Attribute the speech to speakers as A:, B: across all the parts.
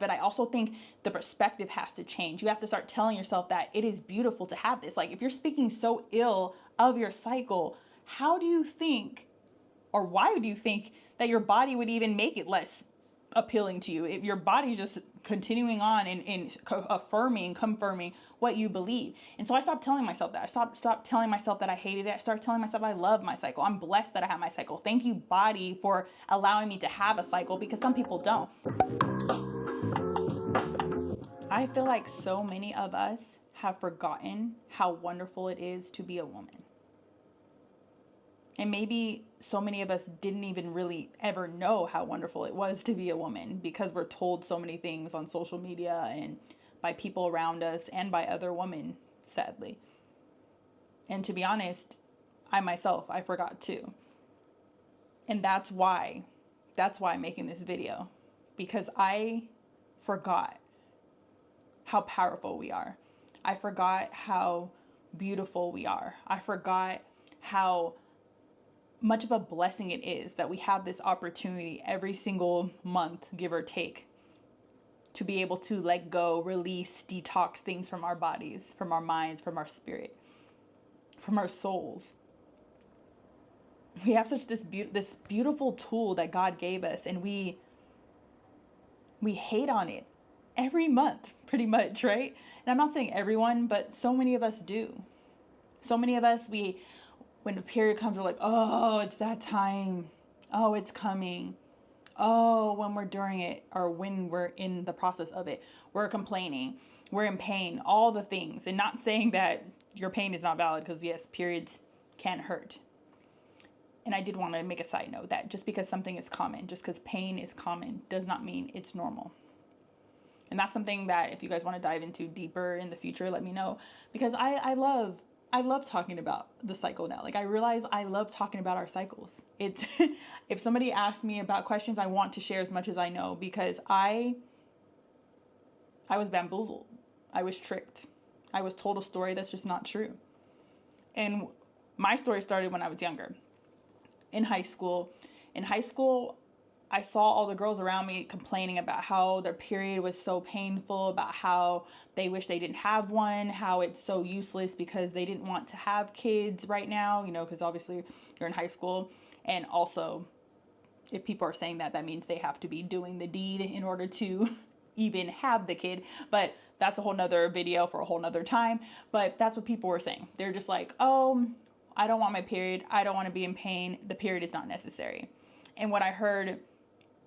A: But I also think the perspective has to change. You have to start telling yourself that it is beautiful to have this. Like, if you're speaking so ill of your cycle, how do you think, or why do you think that your body would even make it less appealing to you? If your body's just continuing on and confirming what you believe. And so I stopped telling myself that. I stopped telling myself that I hated it. I started telling myself I love my cycle. I'm blessed that I have my cycle. Thank you, body, for allowing me to have a cycle, because some people don't. I feel like so many of us have forgotten how wonderful it is to be a woman. And maybe so many of us didn't even really ever know how wonderful it was to be a woman, because we're told so many things on social media and by people around us and by other women, sadly. And to be honest, I myself, I forgot too. And that's why I'm making this video, because I forgot how powerful we are. I forgot how beautiful we are. I forgot how much of a blessing it is that we have this opportunity every single month, give or take, to be able to let go, release, detox things from our bodies, from our minds, from our spirit, from our souls. We have such this beautiful tool that God gave us, and we hate on it every month, pretty much, right? And I'm not saying everyone, but so many of us do. So many of us, when the period comes, we're like, oh, it's that time. Oh, it's coming. Oh, when we're during it, or when we're in the process of it, we're complaining, we're in pain, all the things. And not saying that your pain is not valid, because yes, periods can hurt. And I did want to make a side note that just because something is common, just because pain is common, does not mean it's normal. And that's something that if you guys want to dive into deeper in the future, let me know, because I love talking about the cycle now. Like, I realize I love talking about our cycles. It's if somebody asks me about questions, I want to share as much as I know, because I was bamboozled. I was tricked. I was told a story that's just not true. And my story started when I was younger. In high school, I saw all the girls around me complaining about how their period was so painful, about how they wish they didn't have one, how it's so useless because they didn't want to have kids right now, because obviously you're in high school. And also, if people are saying that, that means they have to be doing the deed in order to even have the kid. But that's a whole nother video for a whole nother time. But that's what people were saying. They're just like, oh, I don't want my period. I don't want to be in pain. The period is not necessary. And what I heard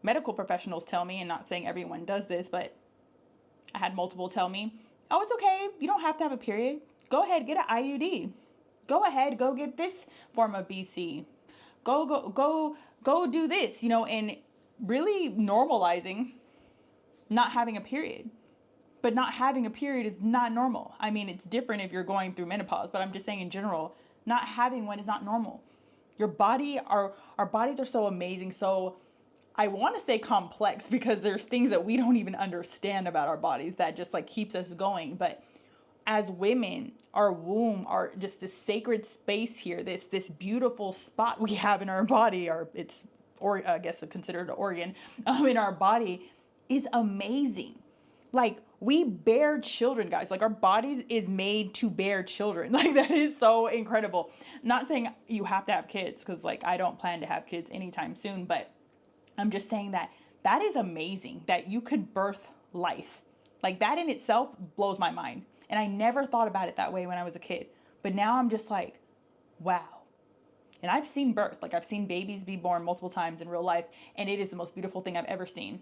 A: medical professionals tell me, and not saying everyone does this, but I had multiple tell me, oh, it's okay. You don't have to have a period. Go ahead, get an IUD. Go ahead, go get this form of BC. Go do this, and really normalizing not having a period. But not having a period is not normal. I mean, it's different if you're going through menopause, but I'm just saying in general, not having one is not normal. Your body, our bodies are so amazing. So I want to say complex, because there's things that we don't even understand about our bodies that just like keeps us going. But as women, our womb, are just this sacred space here, this beautiful spot we have in our body, I guess considered an organ in our body, is amazing. Like, we bear children, guys. Like, our bodies is made to bear children. Like, that is so incredible. Not saying you have to have kids, because like I don't plan to have kids anytime soon, but I'm just saying that is amazing that you could birth life. Like, that in itself blows my mind. And I never thought about it that way when I was a kid. But now I'm just like, wow. And I've seen birth. Like, I've seen babies be born multiple times in real life. And it is the most beautiful thing I've ever seen.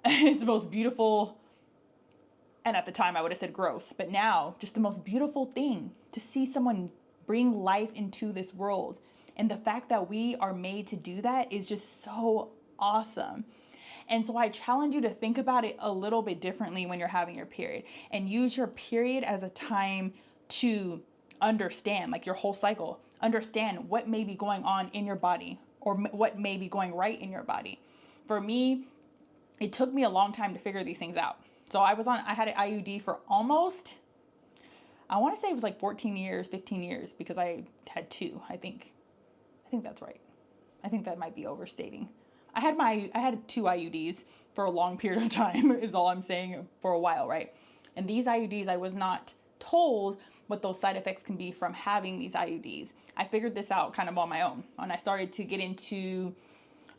A: It's the most beautiful. And at the time I would have said gross. But now, just the most beautiful thing to see someone bring life into this world. And the fact that we are made to do that is just so awesome. And so I challenge you to think about it a little bit differently when you're having your period, and use your period as a time to understand, like, your whole cycle, understand what may be going on in your body, or what may be going right in your body. For me, it took me a long time to figure these things out. So I had an IUD for almost, I want to say it was like 14 years, 15 years, because I had two, I think that's right. I think that might be overstating. I had 2 IUDs for a long period of time is all I'm saying, for a while, right? And these IUDs, I was not told what those side effects can be from having these IUDs. I figured this out kind of on my own, and I started to get into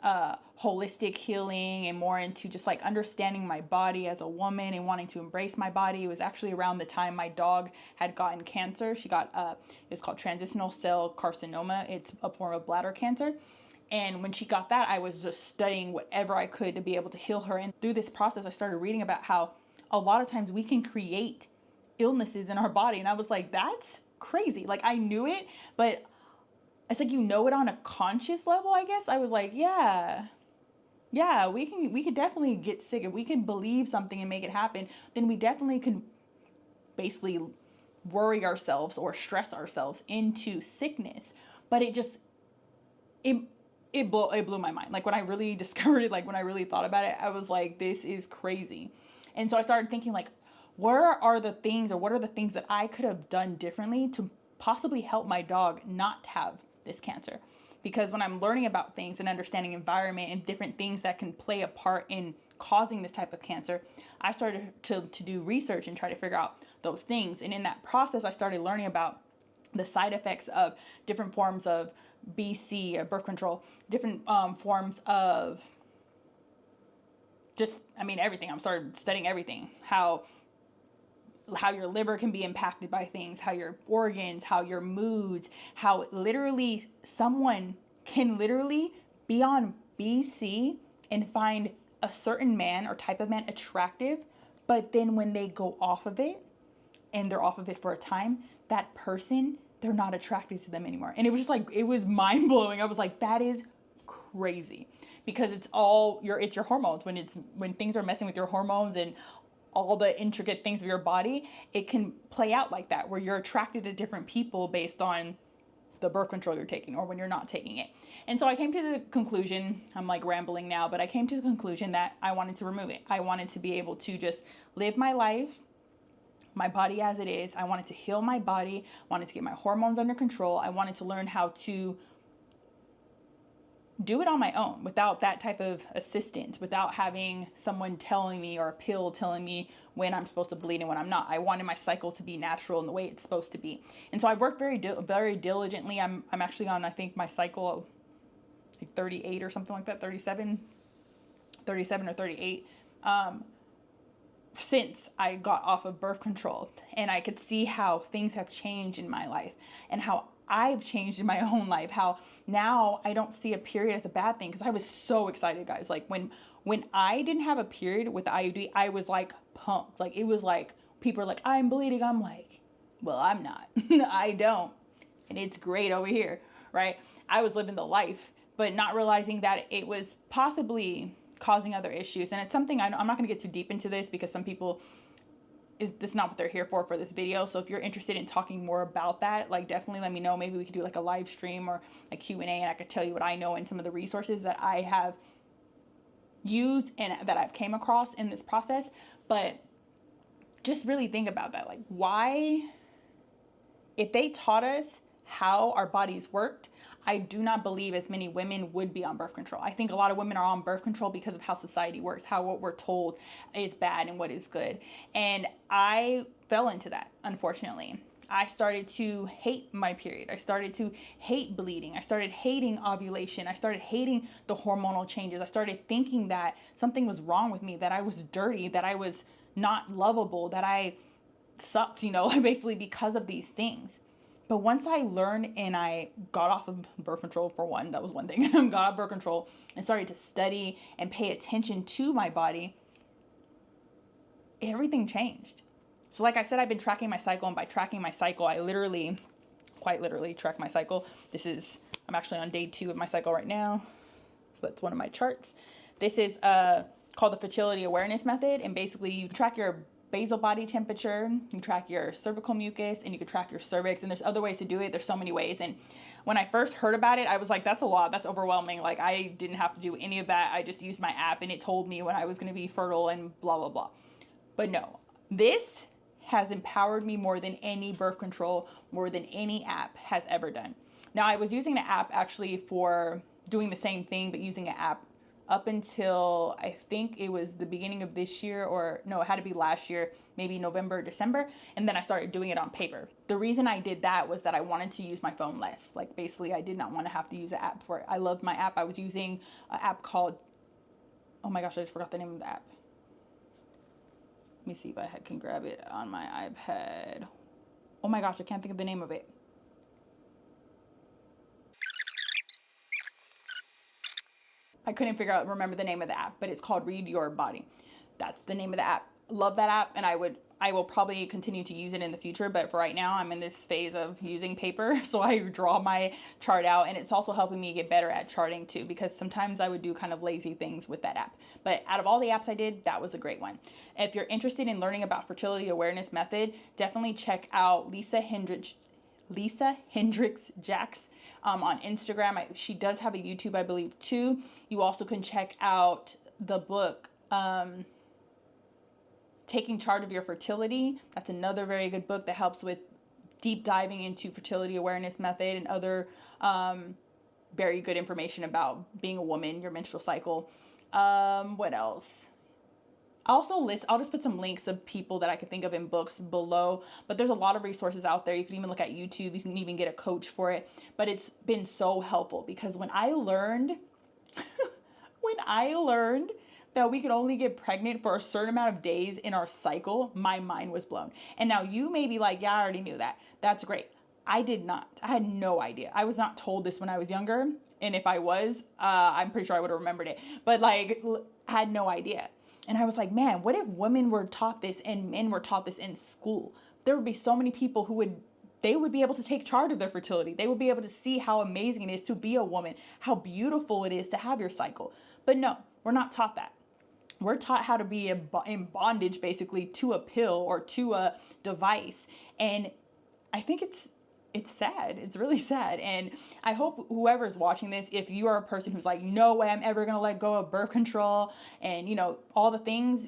A: holistic healing and more into just like understanding my body as a woman and wanting to embrace my body. It was actually around the time my dog had gotten cancer. She got it's called transitional cell carcinoma. It's a form of bladder cancer. And when she got that, I was just studying whatever I could to be able to heal her. And through this process, I started reading about how a lot of times we can create illnesses in our body. And I was like, that's crazy. Like, I knew it, but it's like, you know it on a conscious level, I guess. I was like, yeah, we can definitely get sick. If we can believe something and make it happen, then we definitely can basically worry ourselves or stress ourselves into sickness. But it blew my mind. Like, when I really discovered it, like when I really thought about it, I was like, this is crazy. And so I started thinking, like, what are the things that I could have done differently to possibly help my dog not have this cancer? Because when I'm learning about things and understanding environment and different things that can play a part in causing this type of cancer, I started to do research and try to figure out those things. And in that process, I started learning about the side effects of different forms of BC, birth control, different forms of just, I mean, everything. I started studying everything. How your liver can be impacted by things, how your organs, how your moods, how literally someone can literally be on BC and find a certain man or type of man attractive, but then when they go off of it and they're off of it for a time, that person, they're not attracted to them anymore. And it was just like, it was mind blowing. I was like, that is crazy, because it's your hormones. When things are messing with your hormones and all the intricate things of your body, it can play out like that, where you're attracted to different people based on the birth control you're taking or when you're not taking it. And so I came to the conclusion, I'm like rambling now, but I came to the conclusion that I wanted to remove it. I wanted to be able to just live my life, my body as it is. I wanted to heal my body, wanted to get my hormones under control. I wanted to learn how to do it on my own without that type of assistance, without having someone telling me or a pill telling me when I'm supposed to bleed and when I'm not. I wanted my cycle to be natural in the way it's supposed to be. And so I worked very diligently. I'm actually on, I think, my cycle like 38 or something like that, 37 or 38, since I got off of birth control. And I could see how things have changed in my life and how I've changed in my own life, how now I don't see a period as a bad thing. Because I was so excited, guys. Like, when I didn't have a period with the IUD, I was like pumped. Like, it was like, people are like, I'm bleeding. I'm like, well, I'm not. I don't. And it's great over here, right? I was living the life, but not realizing that it was possibly causing other issues. And it's something I'm not going to get too deep into this, because some people, is this not what they're here for this video. So if you're interested in talking more about that, like, definitely let me know. Maybe we could do like a live stream or a Q&A, and I could tell you what I know and some of the resources that I have used and that I've came across in this process. But just really think about that. Like, why, if they taught us how our bodies worked, I do not believe as many women would be on birth control. I think a lot of women are on birth control because of how society works, how what we're told is bad and what is good. And I fell into that, unfortunately. I started to hate my period. I started to hate bleeding. I started hating ovulation. I started hating the hormonal changes. I started thinking that something was wrong with me, that I was dirty, that I was not lovable, that I sucked, basically because of these things. But once I learned and I got off of birth control, for one, that was one thing, got off birth control and started to study and pay attention to my body, everything changed. So like I said, I've been tracking my cycle, and by tracking my cycle, I quite literally track my cycle. I'm actually on day 2 of my cycle right now. So that's one of my charts. This is called the Fertility Awareness Method. And basically you track your basal body temperature, you track your cervical mucus, and you can track your cervix. And there's other ways to do it. There's so many ways. And when I first heard about it, I was like, that's a lot. That's overwhelming. Like, I didn't have to do any of that. I just used my app and it told me when I was going to be fertile and blah, blah, blah. But no, this has empowered me more than any birth control, more than any app has ever done. Now, I was using the app actually for doing the same thing, but using an app up until I think it was the beginning of this year, or no, it had to be last year, maybe November, December. And then I started doing it on paper. The reason I did that was that I wanted to use my phone less. Like basically I did not want to have to use an app for it. I loved my app. I was using an app called, oh my gosh, I just forgot the name of the app. Let me see if I can grab it on my iPad. Oh my gosh, I can't think of the name of it. I couldn't remember the name of the app, but it's called Read Your Body. That's the name of the app. Love that app, and I will probably continue to use it in the future, but for right now I'm in this phase of using paper. So I draw my chart out, and it's also helping me get better at charting too, because sometimes I would do kind of lazy things with that app. But out of all the apps I did, that was a great one. If you're interested in learning about fertility awareness method, definitely check out Lisa Hendricks Jacks on Instagram. She does have a YouTube, I believe, too. You also can check out the book, Taking Charge of Your Fertility. That's another very good book that helps with deep diving into fertility awareness method and other very good information about being a woman, your menstrual cycle. What else? I'll just put some links of people that I can think of in books below, but there's a lot of resources out there. You can even look at YouTube. You can even get a coach for it, but it's been so helpful because when I learned that we could only get pregnant for a certain amount of days in our cycle, my mind was blown. And now you may be like, yeah, I already knew that. That's great. I did not. I had no idea. I was not told this when I was younger. And if I was, I'm pretty sure I would have remembered it. But like, I had no idea. And I was like, man, what if women were taught this and men were taught this in school? There would be so many people they would be able to take charge of their fertility. They would be able to see how amazing it is to be a woman, how beautiful it is to have your cycle. But no, we're not taught that. We're taught how to be in bondage, basically, to a pill or to a device. And I think it's sad. It's really sad. And I hope whoever's watching this, if you are a person who's like, no way I'm ever going to let go of birth control and, all the things,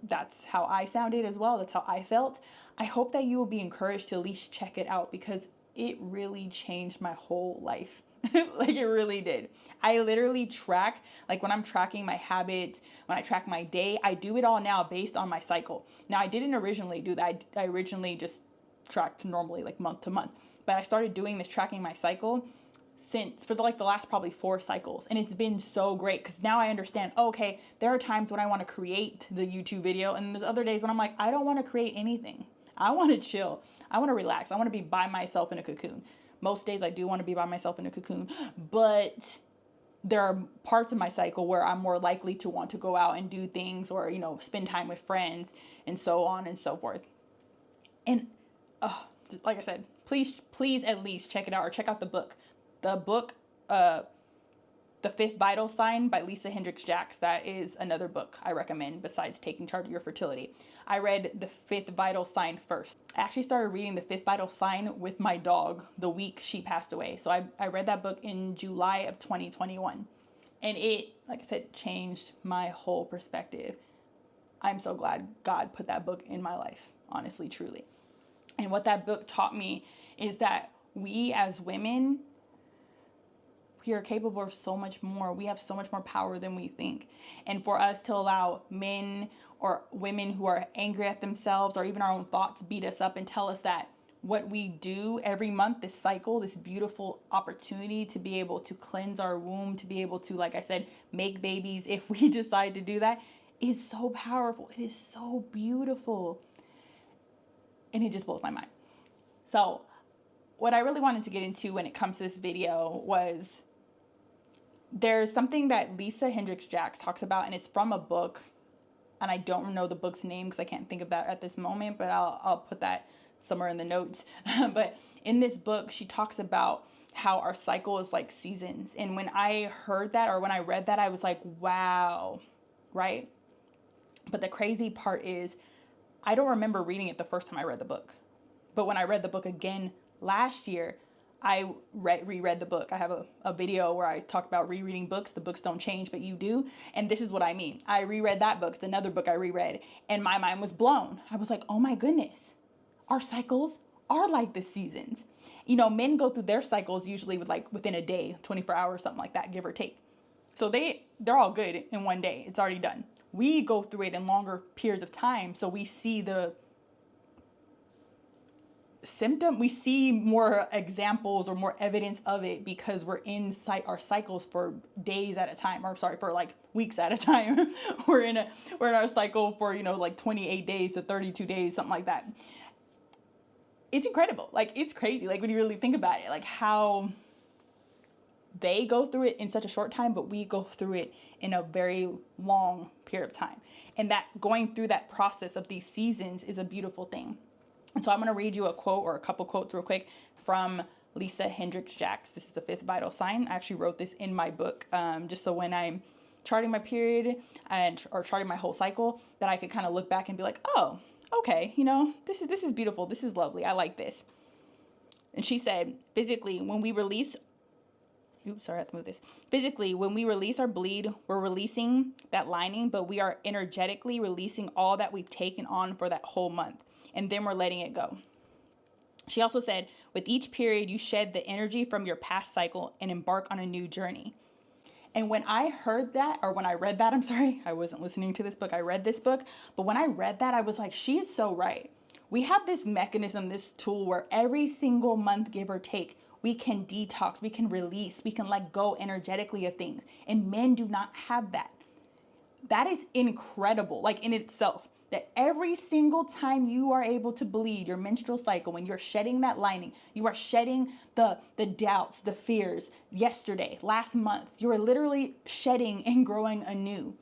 A: that's how I sounded as well. That's how I felt. I hope that you will be encouraged to at least check it out because it really changed my whole life. Like it really did. I literally track, like when I'm tracking my habits, when I track my day, I do it all now based on my cycle. Now I didn't originally do that. I originally just tracked normally like month to month, but I started doing this tracking my cycle for the last probably 4 cycles. And it's been so great because now I understand, okay, there are times when I want to create the YouTube video and there's other days when I'm like, I don't want to create anything. I want to chill. I want to relax. I want to be by myself in a cocoon. Most days I do want to be by myself in a cocoon, but there are parts of my cycle where I'm more likely to want to go out and do things or, spend time with friends and so on and so forth. And like I said, please at least check it out or check out the book. The book, The Fifth Vital Sign by Lisa Hendricks Jacks. That is another book I recommend besides Taking Charge of Your Fertility. I read The Fifth Vital Sign first. I actually started reading The Fifth Vital Sign with my dog the week she passed away. So I read that book in July of 2021. And it, like I said, changed my whole perspective. I'm so glad God put that book in my life, honestly, truly. And what that book taught me is that we as women, we are capable of so much more. We have so much more power than we think. And for us to allow men or women who are angry at themselves or even our own thoughts beat us up and tell us that what we do every month, this cycle, this beautiful opportunity to be able to cleanse our womb, to be able to, like I said, make babies if we decide to do that, is so powerful. It is so beautiful. And it just blows my mind. So what I really wanted to get into when it comes to this video was there's something that Lisa Hendricks Jacks talks about, and it's from a book, and I don't know the book's name because I can't think of that at this moment, but I'll put that somewhere in the notes. But in this book, she talks about how our cycle is like seasons. And when I heard that, or when I read that, I was like, wow, right? But the crazy part is I don't remember reading it the first time I read the book. But when I read the book again last year, I reread the book. I have a video where I talk about rereading books. The books don't change, but you do. And this is what I mean. I reread that book. It's another book I reread. And my mind was blown. I was like, oh my goodness. Our cycles are like the seasons. Men go through their cycles usually within a day, 24 hours, something like that, give or take. So they they're all good in one day. It's already done. We go through it in longer periods of time, so we see the symptom, we see more examples or more evidence of it because we're in our cycles for days at a time, or sorry, for like weeks at a time. we're in our cycle for, you know, like 28 days to 32 days, something like that. It's incredible. Like, it's crazy. Like, when you really think about it, like how they go through it in such a short time, but we go through it in a very long period of time. And that going through that process of these seasons is a beautiful thing. And so I'm going to read you a quote, or a couple quotes real quick, from Lisa Hendricks Jacks. This is the fifth vital sign. I actually wrote this in my book, just so when I'm charting my period or charting my whole cycle, that I could kind of look back and be like, oh, okay, you know, this is beautiful. This is lovely. I like this. And she said, physically, when we release our bleed, we're releasing that lining, but we are energetically releasing all that we've taken on for that whole month. And then we're letting it go. She also said, with each period, you shed the energy from your past cycle and embark on a new journey. And when I heard that, or when I read that, I'm sorry, I wasn't listening to this book. I read this book. But when I read that, I was like, she is so right. We have this mechanism, this tool where every single month, give or take, we can detox, we can release, we can let go energetically of things. And men do not have that. That is incredible, like in itself. That every single time you are able to bleed your menstrual cycle, when you're shedding that lining, you are shedding the doubts, the fears. Yesterday, last month, you are literally shedding and growing anew.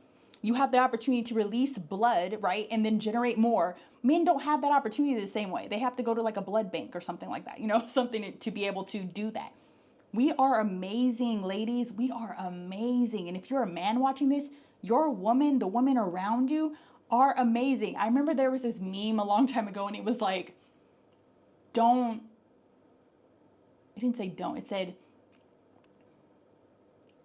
A: You have the opportunity to release blood, right? And then generate more. Men don't have that opportunity the same way. They have to go to like a blood bank or something like that, you know, something to be able to do that. We are amazing, ladies. We are amazing. And if you're a man watching this, your woman, the woman around you, are amazing. I remember there was this meme a long time ago, and it was like, it didn't say don't, it said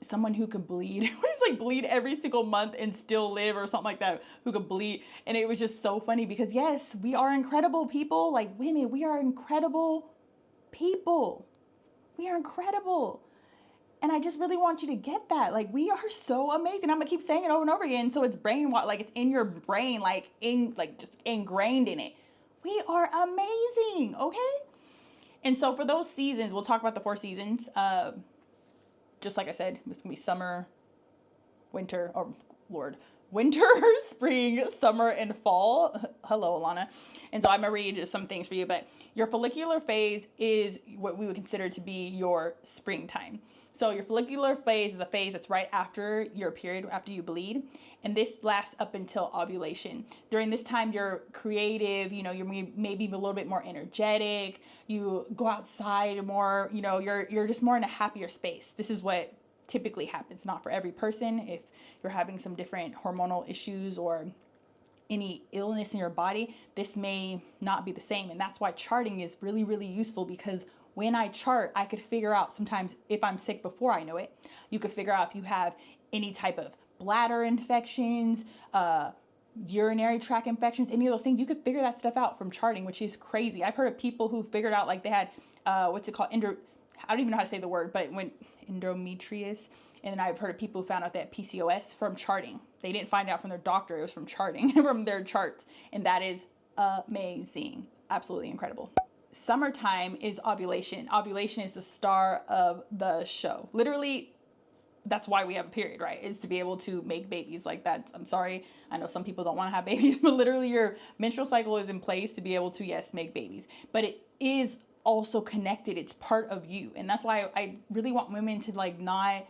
A: someone who could bleed. It was like bleed every single month and still live, or something like that, who could bleed. And it was just so funny because yes, we are incredible people. Like women, we are incredible people. We are incredible. And I just really want you to get that. Like, we are so amazing. I'm gonna keep saying it over and over again. So it's like it's in your brain, just ingrained in it. We are amazing, okay? And so for those seasons, we'll talk about the 4 seasons. Just like I said, it's gonna be summer, winter, winter, spring, summer, and fall. Hello, Lana. And so I'm gonna read just some things for you, but your follicular phase is what we would consider to be your springtime. So your follicular phase is the phase that's right after your period, after you bleed. And this lasts up until ovulation. During this time, you're creative, you know, you're maybe a little bit more energetic. You go outside more, you know, you're just more in a happier space. This is what typically happens, not for every person. If you're having some different hormonal issues or any illness in your body, this may not be the same. And that's why charting is really, really useful, because when I chart, I could figure out sometimes if I'm sick before I know it. You could figure out if you have any type of bladder infections, urinary tract infections, any of those things. You could figure that stuff out from charting, which is crazy. I've heard of people who figured out like they had, what's it called? I don't even know how to say the word, but when endometrius. And then I've heard of people who found out they had PCOS from charting. They didn't find out from their doctor. It was from charting, from their charts. And that is amazing. Absolutely incredible. Summertime is ovulation. Ovulation is the star of the show. Literally, that's why we have a period, right? Is to be able to make babies. Like that. I'm sorry. I know some people don't want to have babies, but literally your menstrual cycle is in place to be able to, yes, make babies. But it is also connected. It's part of you. And that's why I really want women to like not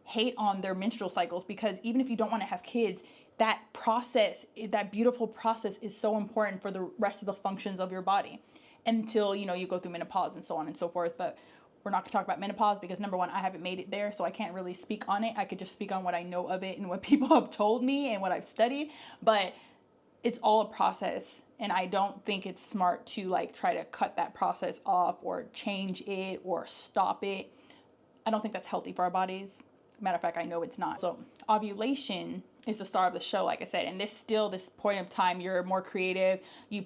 A: hate on their menstrual cycles, because even if you don't want to have kids, that process, that beautiful process is so important for the rest of the functions of your body until, you know, you go through menopause and so on and so forth. But we're not going to talk about menopause because number one, I haven't made it there, so I can't really speak on it. I could just speak on what I know of it and what people have told me and what I've studied, but it's all a process. And I don't think it's smart to like try to cut that process off or change it or stop it. I don't think that's healthy for our bodies. Matter of fact, I know it's not. So ovulation is the star of the show, like I said. And this point of time, you're more creative. You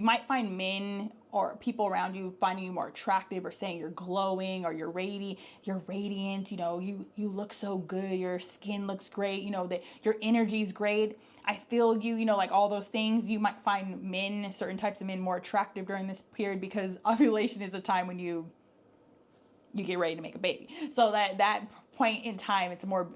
A: might find men or people around you finding you more attractive or saying you're glowing or you're radiant, you know, you look so good, your skin looks great, you know, that your energy is great. I feel you, you know, like all those things. You might find men, certain types of men, more attractive during this period because ovulation is a time when you get ready to make a baby. So that point in time, it's a more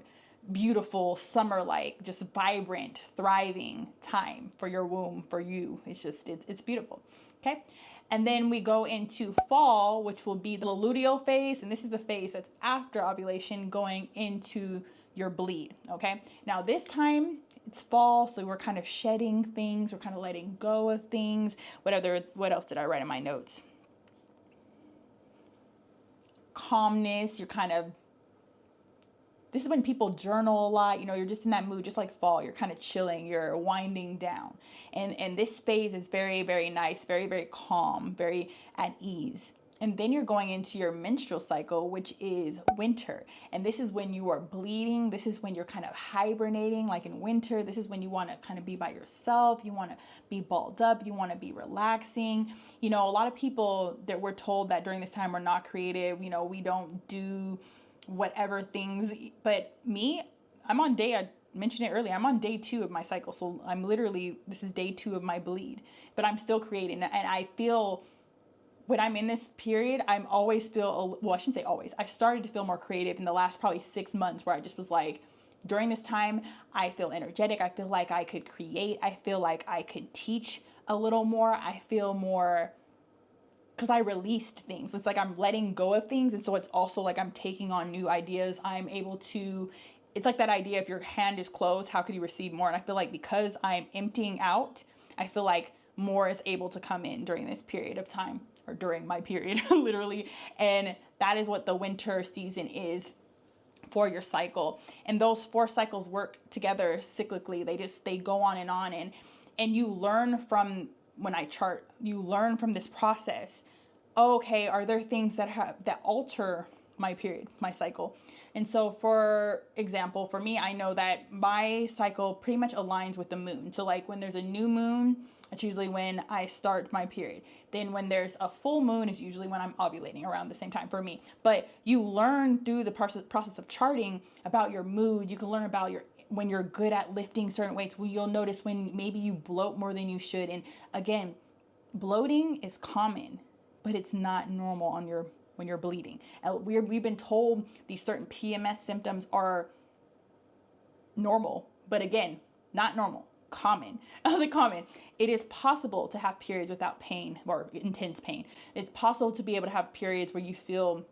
A: beautiful, summer-like, just vibrant, thriving time for your womb, for you. It's beautiful. Okay. And then we go into fall, which will be the luteal phase. And this is the phase that's after ovulation going into your bleed. Okay. Now this time it's fall. So we're kind of shedding things. We're kind of letting go of things. What else did I write in my notes? Calmness. This is when people journal a lot, you know, you're just in that mood, just like fall, you're kind of chilling, you're winding down. And this phase is very, very nice, very, very calm, very at ease. And then you're going into your menstrual cycle, which is winter. And this is when you are bleeding. This is when you're kind of hibernating, like in winter. This is when you want to kind of be by yourself. You want to be balled up. You want to be relaxing. You know, a lot of people that we're told that during this time we're not creative. You know, we don't do whatever things, but me, I mentioned it earlier, I'm on day 2 of my cycle. So this is day 2 of my bleed, but I'm still creating. And I feel when I'm in this period, I shouldn't say always. I started to feel more creative in the last probably 6 months, where I just was like, during this time, I feel energetic. I feel like I could create. I feel like I could teach a little more. I feel more, because I released things. It's like I'm letting go of things. And so it's also like I'm taking on new ideas. I'm able to, it's like that idea, if your hand is closed, how could you receive more? And I feel like because I'm emptying out, I feel like more is able to come in during this period of time, or during my period, literally. And that is what the winter season is for your cycle. And those 4 cycles work together cyclically. They go on. And you learn from, when I chart, you learn from this process. Okay, are there things that alter my period, my cycle? And so, for example, for me, I know that my cycle pretty much aligns with the moon. So like when there's a new moon, that's usually when I start my period. Then when there's a full moon is usually when I'm ovulating, around the same time for me. But you learn through the process of charting about your mood. You can learn about when you're good at lifting certain weights. You'll notice when maybe you bloat more than you should. And again, bloating is common, but it's not normal when you're bleeding. We've been told these certain PMS symptoms are normal, but again, not normal, common. I was like, common. It is possible to have periods without pain or intense pain. It's possible to be able to have periods where you feel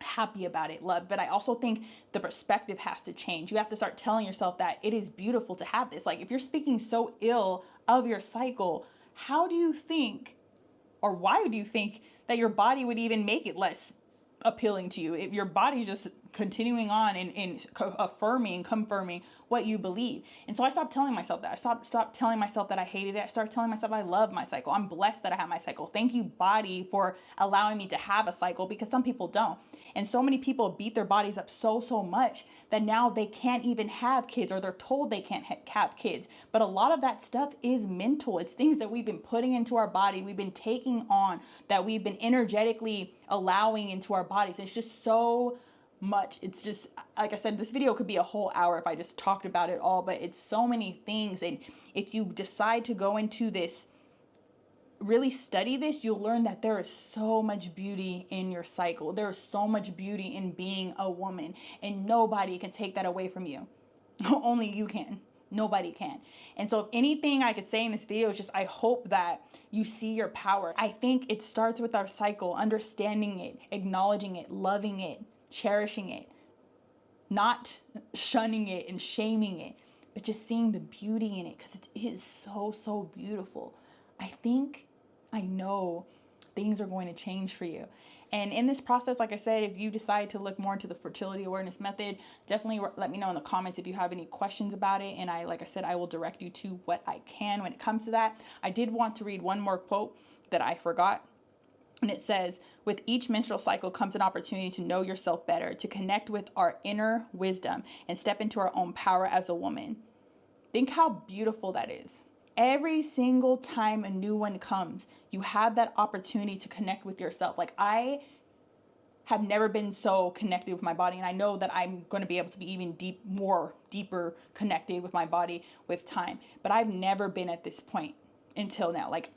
A: happy about it, love. But I also think the perspective has to change. You have to start telling yourself that it is beautiful to have this. Like if you're speaking so ill of your cycle, how do you think, or why do you think that your body would even make it less appealing to you? If your body's just continuing on and confirming what you believe. And so I stopped telling myself that. I stopped telling myself that I hated it. I started telling myself I love my cycle. I'm blessed that I have my cycle. Thank you, body, for allowing me to have a cycle, because some people don't. And so many people beat their bodies up so much that now they can't even have kids, or they're told they can't have kids. But a lot of that stuff is mental. It's things that we've been putting into our body, we've been taking on, that we've been energetically allowing into our bodies. It's just so much. It's just, like I said, this video could be a whole hour if I just talked about it all, but it's so many things. And if you decide to go into this, really study this, you'll learn that there is so much beauty in your cycle. There is so much beauty in being a woman, and nobody can take that away from you. Only you can. Nobody can. And so if anything I could say in this video is just, I hope that you see your power. I think it starts with our cycle, understanding it, acknowledging it, loving it, cherishing it, not shunning it and shaming it, but just seeing the beauty in it, because it is so beautiful. I know things are going to change for you. And in this process, like I said, if you decide to look more into the fertility awareness method, definitely let me know in the comments if you have any questions about it. And like I said, I will direct you to what I can when it comes to that. I did want to read one more quote that I forgot. And it says, with each menstrual cycle comes an opportunity to know yourself better, to connect with our inner wisdom, and step into our own power as a woman. Think how beautiful that is. Every single time a new one comes, you have that opportunity to connect with yourself. Like, I have never been so connected with my body, and I know that I'm going to be able to be even deeper connected with my body with time. But I've never been at this point until now. Like,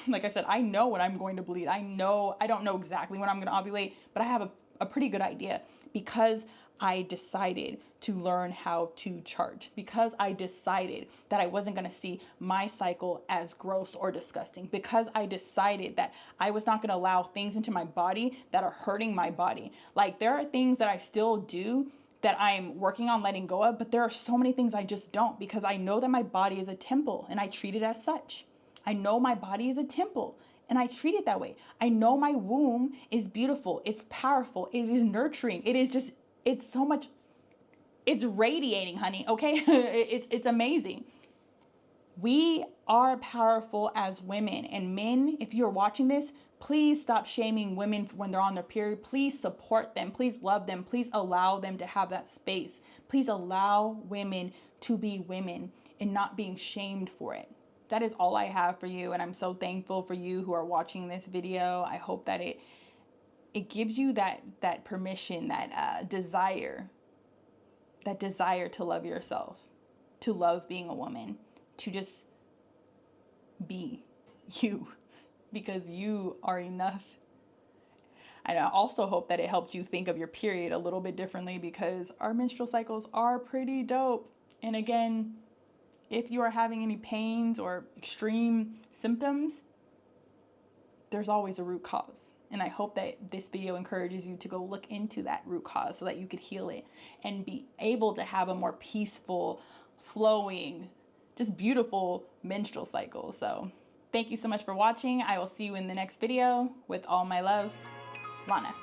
A: like I said, I know when I'm going to bleed. I don't know exactly when I'm going to ovulate, but I have a pretty good idea, because I decided to learn how to chart, because I decided that I wasn't going to see my cycle as gross or disgusting, because I decided that I was not going to allow things into my body that are hurting my body. Like, there are things that I still do that I'm working on letting go of, but there are so many things I just don't, because I know that my body is a temple and I treat it as such. I know my body is a temple and I treat it that way. I know my womb is beautiful. It's powerful. It is nurturing. It's so much, it's radiating, honey. Okay. It's amazing. We are powerful as women, and men, if you're watching this, please stop shaming women when they're on their period. Please support them. Please love them. Please allow them to have that space. Please allow women to be women and not being shamed for it. That is all I have for you, and I'm so thankful for you who are watching this video. I hope that it gives you that permission, that desire to love yourself, to love being a woman, to just be you, because you are enough. And I also hope that it helped you think of your period a little bit differently, because our menstrual cycles are pretty dope. And again, if you are having any pains or extreme symptoms, there's always a root cause. And I hope that this video encourages you to go look into that root cause so that you could heal it and be able to have a more peaceful, flowing, just beautiful menstrual cycle. So thank you so much for watching. I will see you in the next video. With all my love, Lana.